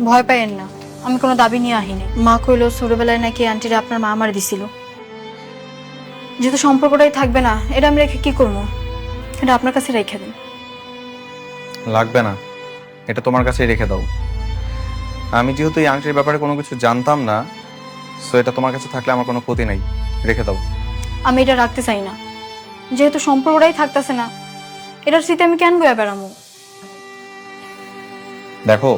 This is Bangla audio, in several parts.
ভয় পাইয়েন না, আমি কোনো দাবি নিয়ে আহিনি। মা কইলো ছোটবেলায় নাকি আন্টিরা আপনার মা আমার দিছিল। যেহেতু সম্পর্কটাই থাকবে না, এটা আমি রেখে কি করবো? এটা আপনার কাছে রেখে দিন। লাগবে না, এটা তোমার কাছেই রেখে দাও। আমি যেহেতু এই আংটির ব্যাপারে কোনো কিছু জানতাম না, সো এটা তোমার কাছে থাকলে আমার কোনো ক্ষতি নাই, রেখে দাও। আমি এটা রাখতে চাই না, যেহেতু সম্পর্কটাই থাকতেছে না, এটার স্মৃতি আমি কেন বয়ে বেড়ামো? দেখো,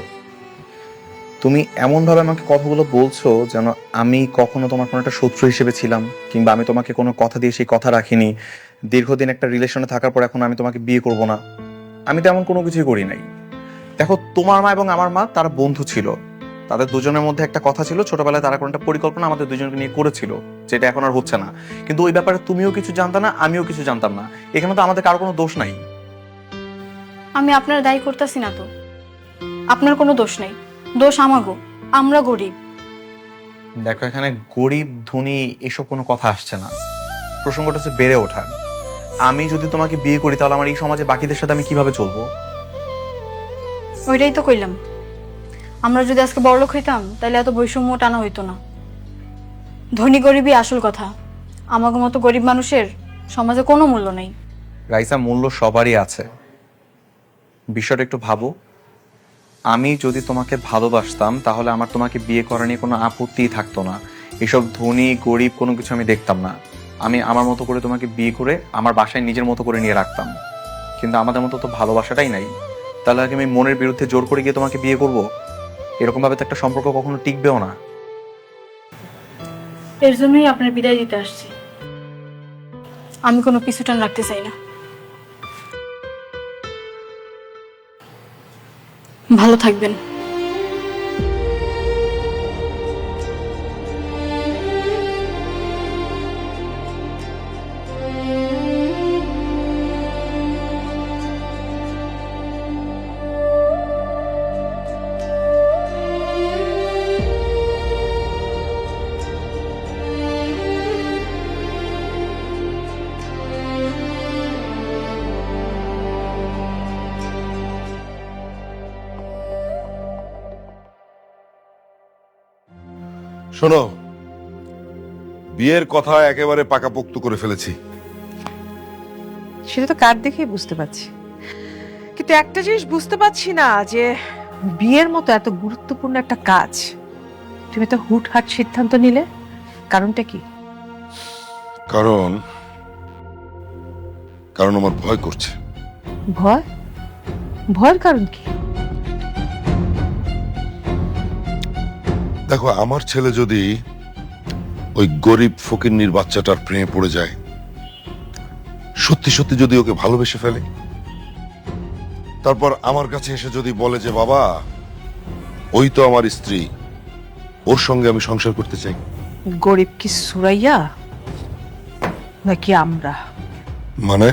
তুমি এমনভাবে আমাকে কথাগুলো বলছো যেন আমি কখনো তোমার কোনো একটা শত্রু হিসেবে ছিলাম, কিংবা আমি তোমাকে কোনো কথা দিয়ে সেই কথা রাখিনি। দীর্ঘদিন একটা রিলেশনে থাকার পর এখন আমি তোমাকে বিয়ে করব না, আমি তো এমন কোনো কিছুই করি নাই। দেখো, তোমার মা এবং আমার মা তারা বন্ধু ছিল, তাদের দুজনের মধ্যে একটা কথা ছিল, ছোটবেলায় তারা কোনো একটা পরিকল্পনা আমাদের দুজনকে নিয়ে করেছিল, যেটা এখন আর হচ্ছে না। কিন্তু ওই ব্যাপারে তুমিও কিছু জানতা না, আমিও কিছু জানতাম না। এখানে তো আমাদের কারো কোনো দোষ নাই। আমি আপনার দায়ী করতেছি না তো, আপনার কোনো দোষ নাই, দোষ আমাগো, আমরা গরিব। দেখো, এখানে গরিব ধনী এসব কোনো কথা আসছে না, প্রসঙ্গটা হচ্ছে বেড়ে ওঠার। আমি যদি তোমাকে বিয়ে করি তাহলে আমার এই সমাজে বাকিদের সাথে আমি কিভাবে চলবো? ওইটাই তো কইলাম, আমরা যদি আজকে বড়লোক হইতাম তাহলে এত বৈষম্য টানা হইতো না। ধনী গরিবই আসল কথা, আমাদের মতো গরিব মানুষের সমাজে কোনো মূল্য নেই। রাইসা, মূল্য সবারই আছে। বিষয়টা একটু ভাবো, আমি যদি তোমাকে ভালোবাসতাম তাহলে আমার তোমাকে বিয়ে করা নিয়ে কোনো আপত্তিই থাকতো না। এসব ধনী গরিব কোনো কিছু আমি দেখতাম না। আমি আমার মতো করে তোমাকে বিয়ে করে আমার বাসায় নিজের মতো করে নিয়ে রাখতাম। কিন্তু আমাদের মতো তো ভালোবাসাটাই নাই, তাহলে আগে আমি মনের বিরুদ্ধে জোর করে গিয়ে তোমাকে বিয়ে করব? এরকম ভাবে তো একটা সম্পর্ক কখনো টিকবেও না। এর জন্যই আপনার বিদায় দিতে আসছি। আমি কোনো পিছুটান রাখতে চাই না। ভালো থাকবেন। শোনো, বিয়ের কথা একেবারে পাকাপোক্ত করে ফেলেছি। সেটা তো কার্ড দেখেই বুঝতে পারছি, কিন্তু একটা জিনিস বুঝতে পারছি না যে বিয়ের মতো এত গুরুত্বপূর্ণ একটা কাজ তুমি তো হুটহাট সিদ্ধান্ত নিলে, কারণটা কি? কারণ কারণ আমার ভয় করছে। ভয়? ভয়ের কারণ কি? দেখো, আমার ছেলে যদি ওই গরিব ফকিন্নির বাচ্চাটার প্রেমে পড়ে যায়, সত্যি সত্যি যদি ওকে ভালোবেসে ফেলে, তারপর আমার কাছে এসে যদি বলে যে বাবা, ওই তো আমার স্ত্রী, ওর সঙ্গে আমি সংসার করতে চাই। গরিব কি সুরাইয়া নাকি আমরা? মানে